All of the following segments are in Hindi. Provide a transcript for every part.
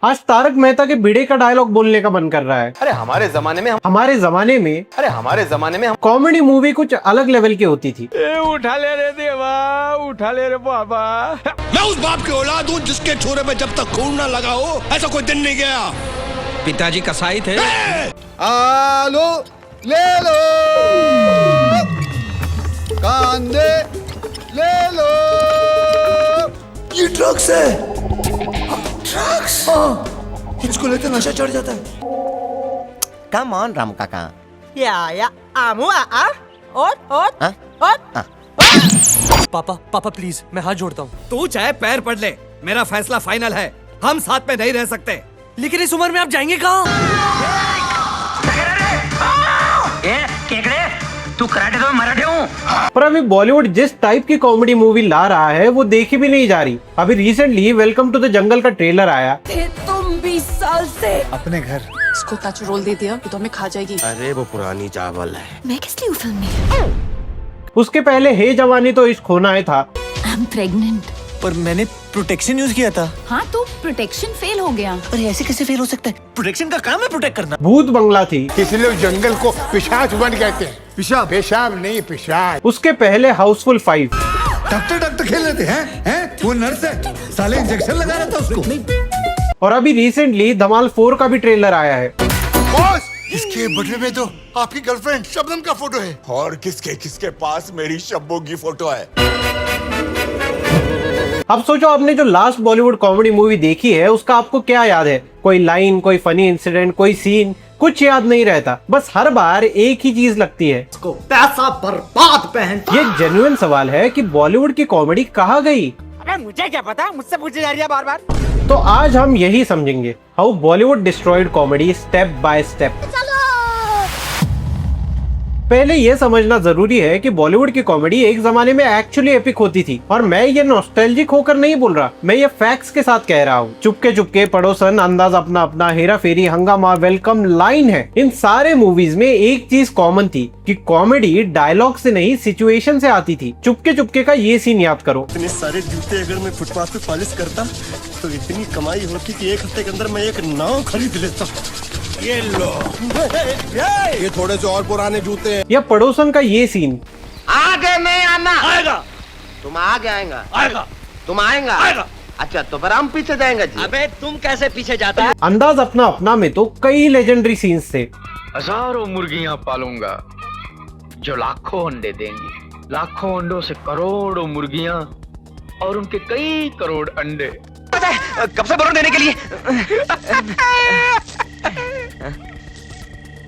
आज तारक मेहता के भिड़े का डायलॉग बोलने का मन कर रहा है। अरे हमारे जमाने में हम कॉमेडी मूवी कुछ अलग लेवल की होती थी। उठा ले रे देवा, उठा ले रे बाबा। मैं उस बाप की औलाद हूँ जिसके छोरे में जब तक खून ना लगा हो ऐसा कोई दिन नहीं गया। पिताजी कसाई थे। आलो ले लो, कांदे ले लो। ये ड्रग्स है। ड्रग्स? इसको लेते नशा चढ़ जाता है। कम ऑन राम काका। या आमू आ और पापा प्लीज मैं हाथ जोड़ता हूँ। तू चाहे पैर पड़ ले, मेरा फैसला फाइनल है। हम साथ में नहीं रह सकते। लेकिन इस उम्र में आप जाएंगे कहाँ? तू कराटे तो मैं मराठे हूँ। पर अभी बॉलीवुड जिस टाइप की कॉमेडी मूवी ला रहा है वो देखी भी नहीं जा रही। अभी recently welcome to the jungle का ट्रेलर आया। तुम 20 साल से अपने घर इसको टच रोल दे दिया तो हमें खा जाएगी। अरे वो पुरानी चावल है। मैं किस लिए फिल्म में? उसके पहले हे जवानी तो इश्क होना है था। I am pregnant. पर मैंने प्रोटेक्शन यूज किया था। हाँ तो प्रोटेक्शन फेल हो गया। अरे ऐसे कैसे फेल हो सकता है? प्रोटेक्शन का काम है प्रोटेक्ट करना। भूत बंगला थी। इसलिए उस जंगल को पिशाच वन कहते हैं। पेशाब पेशाब नहीं पिशाच। उसके पहले हाउसफुल 5। डॉक्टर खेल लेते हैं? वो नर्स है, साले इंजेक्शन लगा रहा था उसको। और अभी रिसेंटली धमाल 4 का भी ट्रेलर आया है। बॉस, इसके बर्थडे में तो आपकी गर्लफ्रेंड शबनम का फोटो है और किसके पास मेरी शब्बो की फोटो है। अब सोचो आपने जो लास्ट बॉलीवुड कॉमेडी मूवी देखी है उसका आपको क्या याद है? कोई लाइन, कोई फनी इंसिडेंट, कोई सीन, कुछ याद नहीं रहता। बस हर बार एक ही चीज लगती है, पैसा बर्बाद पहन। ये जेन्युइन सवाल है कि बॉलीवुड की कॉमेडी कहाँ गई? अबे मुझे क्या पता, मुझसे पूछी जा रही है बार बार। तो आज हम यही समझेंगे how Bollywood destroyed comedy step by step. पहले ये समझना जरूरी है कि बॉलीवुड की कॉमेडी एक जमाने में एक्चुअली एपिक होती थी। और मैं ये नॉस्टैल्जिक होकर नहीं बोल रहा, मैं ये फैक्ट्स के साथ कह रहा हूँ। चुपके चुपके, पड़ोसन, अंदाज अपना अपना, हेरा फेरी, हंगामा, वेलकम, लाइन है, इन सारे मूवीज में एक चीज कॉमन थी कि कॉमेडी डायलॉग से नहीं सिचुएशन से आती थी। चुपके चुपके का ये सीन याद करो। इतने सारे जूते अगर मैं फुटपाथ पे पॉलिश करता तो इतनी कमाई होती कि एक हफ्ते के अंदर मैं एक नाव खरीद लेता। ये लो, ये थोड़े से और पुराने जूते हैं। या पड़ोसन का ये सीन। आगे नहीं आना। आएगा। तुम आगे आएगा। आएगा। तुम आएगा। आएगा। अच्छा तो फिर हम पीछे जाएंगे जी। अबे तुम कैसे पीछे जाता है? अंदाज अपना अपना में तो कई लेजेंडरी सीन्स थे। हजारों मुर्गियां पालूंगा जो लाखों अंडे देंगी, लाखों अंडों से करोड़ों मुर्गियां और उनके कई करोड़ अंडे। कब से बोलो देने के लिए?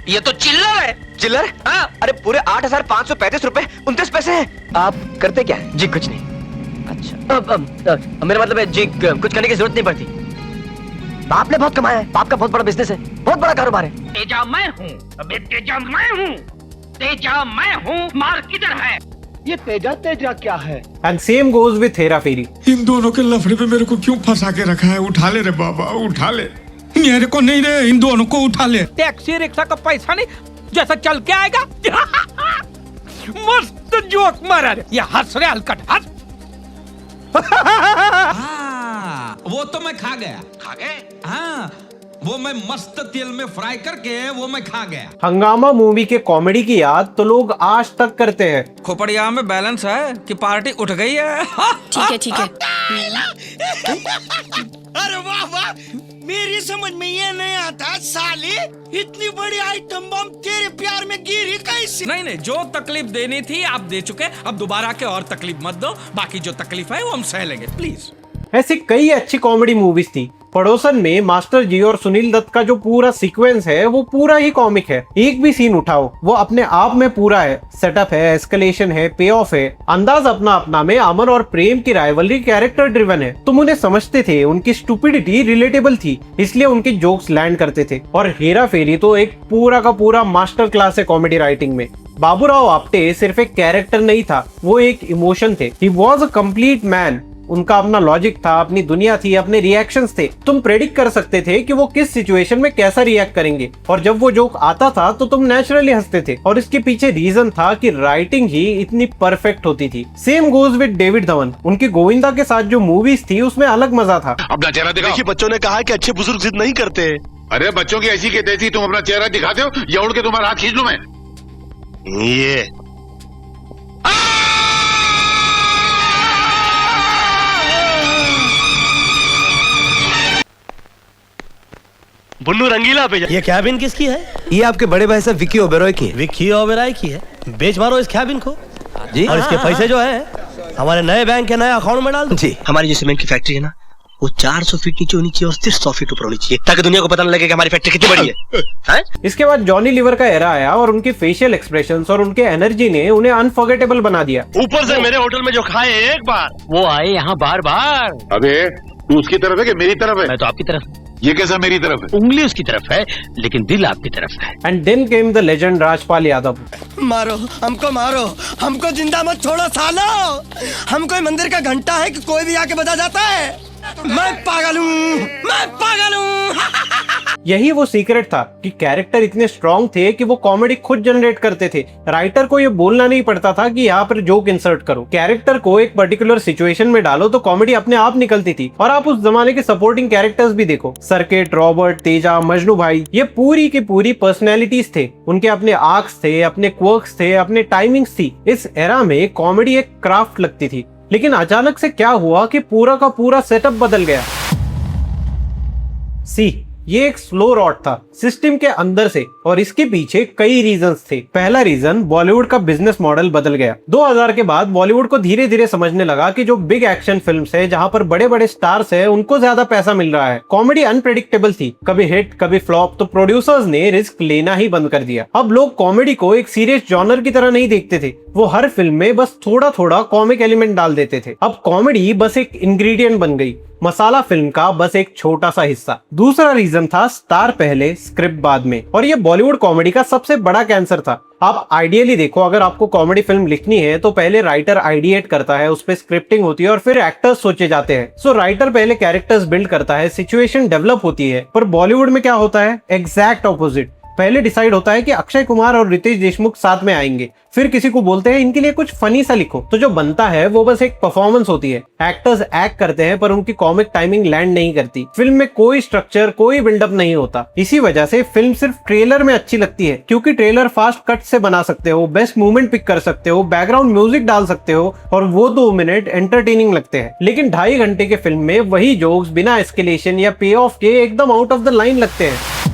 ये तो चिल्लर है। चिल्लर? हाँ, अरे पूरे 8,535 रुपए 29 पैसे हैं। आप करते क्या? जी कुछ नहीं। अच्छा, मेरा मतलब है जी कुछ करने की जरूरत नहीं पड़ती। बाप ने बहुत कमाया है, बाप का बहुत बड़ा बिजनेस है, बहुत बड़ा कारोबार है। तेजा मैं हूँ, अबे तेजा मैं हूँ, तेजा मैं हूँ, मार किधर है? ये तेजा क्या है? And same goes with Hera Pheri. इन दोनों के लफड़े पे मेरे को क्यों फंसा के रखा है? उठा ले रे बाबा, उठा ले। मेरे को नहीं रे, इन दोनों को उठा ले। टैक्सी रिक्शा का पैसा नहीं, जैसा चल के आएगा। मस्त जोक मारा रे। ये हंस रे हलकट, हंस। वो तो मैं खा गया। खा गए? हाँ, वो मैं मस्त तेल में फ्राई करके वो मैं खा गया। हंगामा मूवी के कॉमेडी की याद तो लोग आज तक करते हैं। खोपड़िया में बैलेंस है कि पार्टी उठ गई है। ठीक है। अरे वाह वाह, मेरी समझ में ये नहीं आता साले, इतनी बड़ी आइटम बम तेरे प्यार में गिरी कैसे? नहीं, जो तकलीफ देनी थी आप दे चुके, अब दोबारा के और तकलीफ मत दो। बाकी जो तकलीफ है वो हम सह लेंगे, प्लीज। ऐसी कई अच्छी कॉमेडी मूवीज थी। पड़ोसन में मास्टर जी और सुनील दत्त का जो पूरा सीक्वेंस है वो पूरा ही कॉमिक है। एक भी सीन उठाओ वो अपने आप में पूरा है। सेटअप है, एस्केलेशन है, पे ऑफ है। अंदाज अपना अपना में अमर और प्रेम की राइवलरी कैरेक्टर ड्रिवन है। तुम उन्हें समझते थे, उनकी स्टूपिडिटी रिलेटेबल थी, इसलिए उनके जोक्स लैंड करते थे। और हेरा फेरी तो एक पूरा का पूरा मास्टर क्लास है कॉमेडी राइटिंग में। बाबूराव आप्टे सिर्फ एक कैरेक्टर नहीं था, वो एक इमोशन थे। He was a complete man. उनका अपना लॉजिक था, अपनी दुनिया थी, अपने रिएक्शंस थे। तुम प्रेडिक्ट कर सकते थे कि वो किस सिचुएशन में कैसा रिएक्ट करेंगे, और जब वो जोक आता था तो तुम नेचुरली हंसते थे। और इसके पीछे रीजन था कि राइटिंग ही इतनी परफेक्ट होती थी। Same goes with David Dhawan. उनकी गोविंदा के साथ जो मूवीज थी उसमें अलग मजा था। अपना चेहरा दिखाओ। देखिए, बच्चों ने कहा कि अच्छे बुजुर्ग जिद नहीं करते। अरे बच्चों की ऐसी के तैसी, तुम अपना चेहरा दिखाते हो या उड़ के तुम्हारा हाथ खींच लूं मैं? ये बुन्नू रंगीला पे ये कैबिन किसकी है? ये आपके बड़े भाई साहब विकी ओबेरॉय की है। विक्की ओबेरॉय की है। बेच मारो इस कैबिन को जी। और इसके पैसे जो है हमारे नए बैंक के नए अकाउंट में डाल दो। जी। हमारी जो सीमेंट की फैक्ट्री है ना, वो 400 फीट नीचे होनी चाहिए और सिर्फ 100 फीट ऊपर होनी चाहिए, ताकि दुनिया को पता न लगे कि हमारी फैक्ट्री कितनी बड़ी है। इसके बाद जॉनी लीवर का एरा आया और उनके फेशियल एक्सप्रेशंस और उनके एनर्जी ने उन्हें अनफॉरगेटेबल बना दिया। ऊपर से मेरे होटल में जो खाए एक बार, वो आए यहाँ बार बार। अबे तू उसकी तरफ है कि मेरी तरफ है? मैं तो आपकी तरफ, ये कैसा मेरी तरफ है? उंगली उसकी तरफ है लेकिन दिल आपकी तरफ है। And then came the legend Rajpal Yadav. मारो हमको जिंदा मत छोड़ो सालो। हम कोई मंदिर का घंटा है कि कोई भी आके बजा जाता है? मैं पागल हूँ। यही वो सीक्रेट था कि कैरेक्टर इतने स्ट्रॉन्ग थे कि वो कॉमेडी खुद जनरेट करते थे। राइटर को ये बोलना नहीं पड़ता था कि यहाँ पर जोक इंसर्ट करो। कैरेक्टर को एक पर्टिकुलर सिचुएशन में डालो तो कॉमेडी अपने आप निकलती थी। और आप उस जमाने के सपोर्टिंग कैरेक्टर्स भी देखो, सर्किट, रॉबर्ट, तेजा, मजनू भाई, ये पूरी की पूरी पर्सनैलिटीज थे। उनके अपने आर्क्स थे, अपने क्वर्क्स थे, अपने टाइमिंग्स थी। इस एरा में कॉमेडी एक क्राफ्ट लगती थी। लेकिन अचानक से क्या हुआ कि पूरा का पूरा सेटअप बदल गया। ये एक स्लो रॉड था सिस्टम के अंदर से, और इसके पीछे कई रीजंस थे। पहला रीजन, बॉलीवुड का बिजनेस मॉडल बदल गया। 2000 के बाद बॉलीवुड को धीरे धीरे समझने लगा कि जो बिग एक्शन फिल्म्स है, जहां पर बड़े बड़े स्टार्स है, उनको ज्यादा पैसा मिल रहा है। कॉमेडी अनप्रेडिक्टेबल थी, कभी हिट कभी फ्लॉप, तो प्रोड्यूसर्स ने रिस्क लेना ही बंद कर दिया। अब लोग कॉमेडी को एक सीरियस जॉनर की तरह नहीं देखते थे, वो हर फिल्म में बस थोड़ा थोड़ा कॉमिक एलिमेंट डाल देते थे। अब कॉमेडी बस एक इंग्रेडिएंट बन गई, मसाला फिल्म का बस एक छोटा सा हिस्सा। दूसरा रीजन था, स्टार पहले स्क्रिप्ट बाद में, और ये बॉलीवुड कॉमेडी का सबसे बड़ा कैंसर था। आप आइडियली देखो, अगर आपको कॉमेडी फिल्म लिखनी है तो पहले राइटर आइडिएट करता है, उस पे स्क्रिप्टिंग होती है और फिर एक्टर्स सोचे जाते हैं। सो राइटर पहले कैरेक्टर्स बिल्ड करता है, सिचुएशन डेवलप होती है। पर बॉलीवुड में क्या होता है? Exact opposite. पहले डिसाइड होता है कि अक्षय कुमार और रितेश देशमुख साथ में आएंगे, फिर किसी को बोलते हैं इनके लिए कुछ फनी सा लिखो, तो जो बनता है वो बस एक परफॉर्मेंस होती है। एक्टर्स एक्ट करते हैं पर उनकी कॉमिक टाइमिंग लैंड नहीं करती। फिल्म में कोई स्ट्रक्चर, कोई बिल्डअप नहीं होता। इसी वजह से फिल्म सिर्फ ट्रेलर में अच्छी लगती है, क्योंकि ट्रेलर फास्ट कट से बना सकते हो, बेस्ट मूवमेंट पिक कर सकते हो, बैकग्राउंड म्यूजिक डाल सकते हो, और वो 2 मिनट एंटरटेनिंग लगते हैं। लेकिन 2.5 घंटे के फिल्म में वही जोक्स बिना एस्केलेशन या पे ऑफ के एकदम आउट ऑफ द लाइन लगते हैं।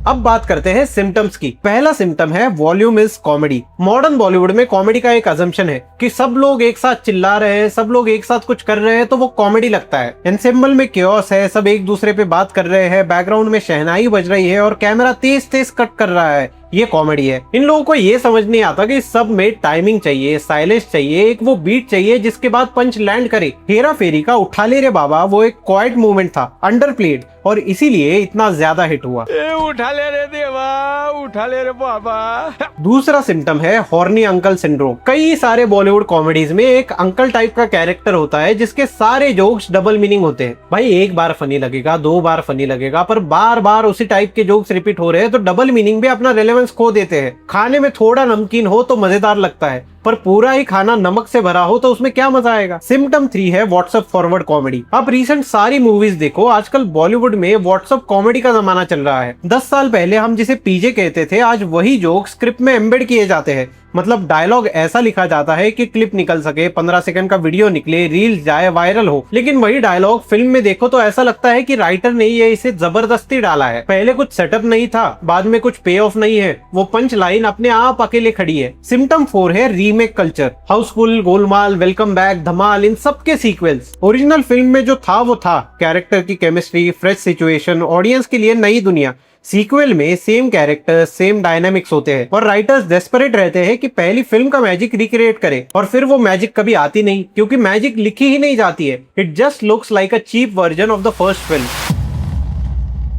अब बात करते हैं सिम्टम्स की। पहला सिम्टम है volume is comedy. Modern Bollywood में कॉमेडी का एक अजम्पशन है कि सब लोग एक साथ चिल्ला रहे हैं, सब लोग एक साथ कुछ कर रहे हैं तो वो कॉमेडी लगता है। एंसेम्बल में क्योस है, सब एक दूसरे पे बात कर रहे हैं, बैकग्राउंड में शहनाई बज रही है और कैमरा तेज तेज कट कर रहा है, ये कॉमेडी है। इन लोगों को ये समझ नहीं आता कि सब में टाइमिंग चाहिए, साइलेंस चाहिए, एक वो बीट चाहिए जिसके बाद पंच लैंड करे। हेरा फेरी का उठा ले रे बाबा वो एक क्वाइट मूवमेंट था, अंडरप्लेड, और इसीलिए इतना ज्यादा हिट हुआ। उठा ले रे देवा, उठा ले रे बाबा। दूसरा सिम्टम है हॉर्नी अंकल सिंड्रोम। कई सारे बॉलीवुड कॉमेडीज में एक अंकल टाइप का कैरेक्टर होता है जिसके सारे जोक्स डबल मीनिंग होते हैं। भाई एक बार फनी लगेगा, 2 बार फनी लगेगा, पर बार बार उसी टाइप के जोक्स रिपीट हो रहे हैं तो डबल मीनिंग भी अपना रेलेवेंस खो देते हैं। खाने में थोड़ा नमकीन हो तो मजेदार लगता है, पर पूरा ही खाना नमक से भरा हो तो उसमें क्या मजा आएगा। सिम्टम 3 है व्हाट्सएप फॉरवर्ड कॉमेडी। आप रिसेंट सारी मूवीज देखो, आजकल बॉलीवुड में व्हाट्सएप कॉमेडी का जमाना चल रहा है। 10 साल पहले हम जिसे पीजे कहते थे, आज वही जोक स्क्रिप्ट में एम्बेड किए जाते हैं। मतलब डायलॉग ऐसा लिखा जाता है कि क्लिप निकल सके, 15 सेकंड का वीडियो निकले, रील्स जाए, वायरल हो। लेकिन वही डायलॉग फिल्म में देखो तो ऐसा लगता है कि राइटर ने ये इसे जबरदस्ती डाला है। पहले कुछ सेटअप नहीं था, बाद में कुछ पे ऑफ नहीं है, वो पंच लाइन अपने आप अकेले खड़ी है। सिम्टम 4 है remake culture. Housefull, Golmaal, Welcome Back, Dhamaal, इन सब के सीक्वल्स। ओरिजिनल फिल्म में जो था वो था, कैरेक्टर की केमिस्ट्री, फ्रेश सिचुएशन, ऑडियंस के लिए नई दुनिया। सीक्वल में सेम कैरेक्टर, सेम डायनामिक्स होते हैं और राइटर्स डेस्परेट रहते हैं कि पहली फिल्म का मैजिक रिक्रिएट करे, और फिर वो मैजिक कभी आती नहीं, क्योंकि मैजिक लिखी ही नहीं जाती है। It just looks like a cheap version of the first film.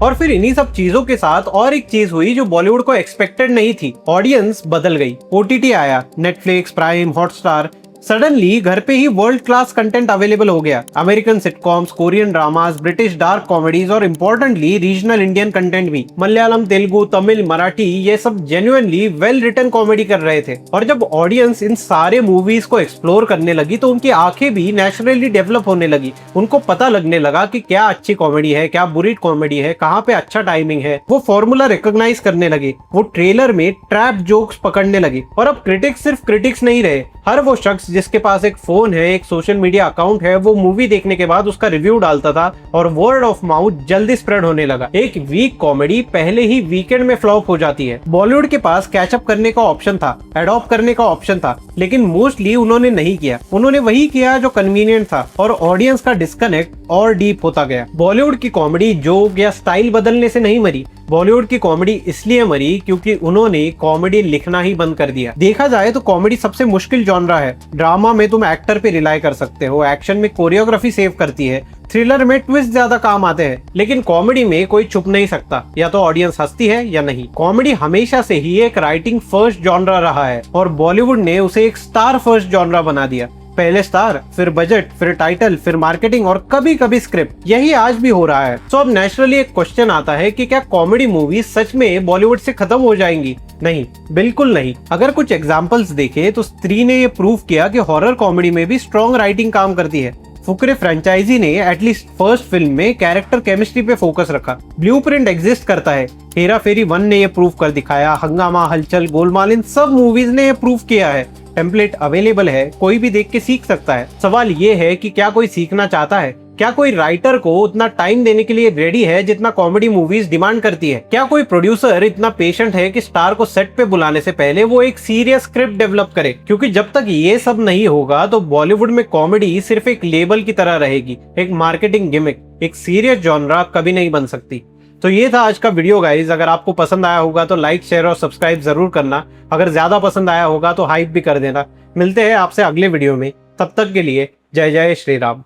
और फिर इन्हीं सब चीजों के साथ और एक चीज हुई जो बॉलीवुड को एक्सपेक्टेड नहीं थी, ऑडियंस बदल गई। ओटीटी आया, नेटफ्लिक्स, प्राइम, हॉटस्टार, सडनली घर पे ही वर्ल्ड क्लास कंटेंट अवेलेबल हो गया। American sitcoms, Korean dramas, British dark comedies और इम्पोर्टेंटली रीजनल इंडियन कंटेंट भी। मलयालम, तेलुगु, तमिल, मराठी ये सब जेन्युइनली वेल रिटन कॉमेडी कर रहे थे। और जब ऑडियंस इन सारे मूवीज को एक्सप्लोर करने लगी तो उनकी आंखें भी नेचुरली डेवलप होने लगी। उनको पता लगने लगा कि क्या अच्छी कॉमेडी है, क्या बुरी कॉमेडी है, कहाँ पे अच्छा टाइमिंग है। वो फॉर्मूला रिकॉग्नाइज करने लगे। वो ट्रेलर में ट्रैप जोक्स पकड़ने लगे। और अब क्रिटिक्स सिर्फ क्रिटिक्स नहीं रहे। हर वो शख्स जिसके पास एक फोन है, एक सोशल मीडिया अकाउंट है, वो मूवी देखने के बाद उसका रिव्यू डालता था और वर्ड ऑफ माउथ जल्दी स्प्रेड होने लगा। एक वीक कॉमेडी पहले ही वीकेंड में फ्लॉप हो जाती है। बॉलीवुड के पास कैचअप करने का ऑप्शन था, एडॉप्ट करने का ऑप्शन था, लेकिन मोस्टली उन्होंने नहीं किया। उन्होंने वही किया जो कन्वीनियंट था और ऑडियंस का डिस्कनेक्ट और डीप होता गया। बॉलीवुड की कॉमेडी जोक या स्टाइल बदलने से नहीं मरी। बॉलीवुड की कॉमेडी इसलिए मरी क्योंकि उन्होंने कॉमेडी लिखना ही बंद कर दिया। देखा जाए तो कॉमेडी सबसे मुश्किल जॉनरा है। ड्रामा में तुम एक्टर पे रिलाई कर सकते हो, एक्शन में कोरियोग्राफी सेव करती है, थ्रिलर में ट्विस्ट ज्यादा काम आते हैं, लेकिन कॉमेडी में कोई छुप नहीं सकता, या तो ऑडियंस हंसती है या नहीं। कॉमेडी हमेशा से ही एक राइटिंग फर्स्ट जॉनरा रहा है और बॉलीवुड ने उसे एक स्टार फर्स्ट जॉनरा बना दिया। पहले स्टार, फिर बजट, फिर टाइटल, फिर मार्केटिंग और कभी कभी स्क्रिप्ट। यही आज भी हो रहा है। तो अब नेचुरली एक क्वेश्चन आता है कि क्या कॉमेडी मूवी सच में बॉलीवुड से खत्म हो जाएंगी? नहीं, बिल्कुल नहीं। अगर कुछ एग्जांपल्स देखें तो स्त्री ने ये प्रूव किया कि हॉरर कॉमेडी में भी स्ट्रॉन्ग राइटिंग काम करती है। फुकरे फ्रेंचाइजी ने एटलीस्ट फर्स्ट फिल्म में कैरेक्टर केमिस्ट्री पे फोकस रखा। ब्लूप्रिंट एग्जिस्ट करता है। हेरा फेरी 1 ने ये प्रूव कर दिखाया। हंगामा, हलचल, गोलमाल, इन सब मूवीज ने ये प्रूव किया है। टेम्पलेट अवेलेबल है, कोई भी देख के सीख सकता है। सवाल ये है कि क्या कोई सीखना चाहता है? क्या कोई राइटर को उतना टाइम देने के लिए रेडी है जितना कॉमेडी मूवीज डिमांड करती है? क्या कोई प्रोड्यूसर इतना पेशेंट है कि स्टार को सेट पे बुलाने से पहले वो एक सीरियस स्क्रिप्ट डेवलप करे? क्योंकि जब तक ये सब नहीं होगा तो बॉलीवुड में कॉमेडी सिर्फ एक लेबल की तरह रहेगी, एक मार्केटिंग गिमिक। एक सीरियस जॉनरा कभी नहीं बन सकती। तो ये था आज का वीडियो गाइज। अगर आपको पसंद आया होगा तो लाइक, शेयर और सब्सक्राइब जरूर करना। अगर ज्यादा पसंद आया होगा तो हाइप भी कर देना। मिलते हैं आपसे अगले वीडियो में, तब तक के लिए जय जय श्री राम।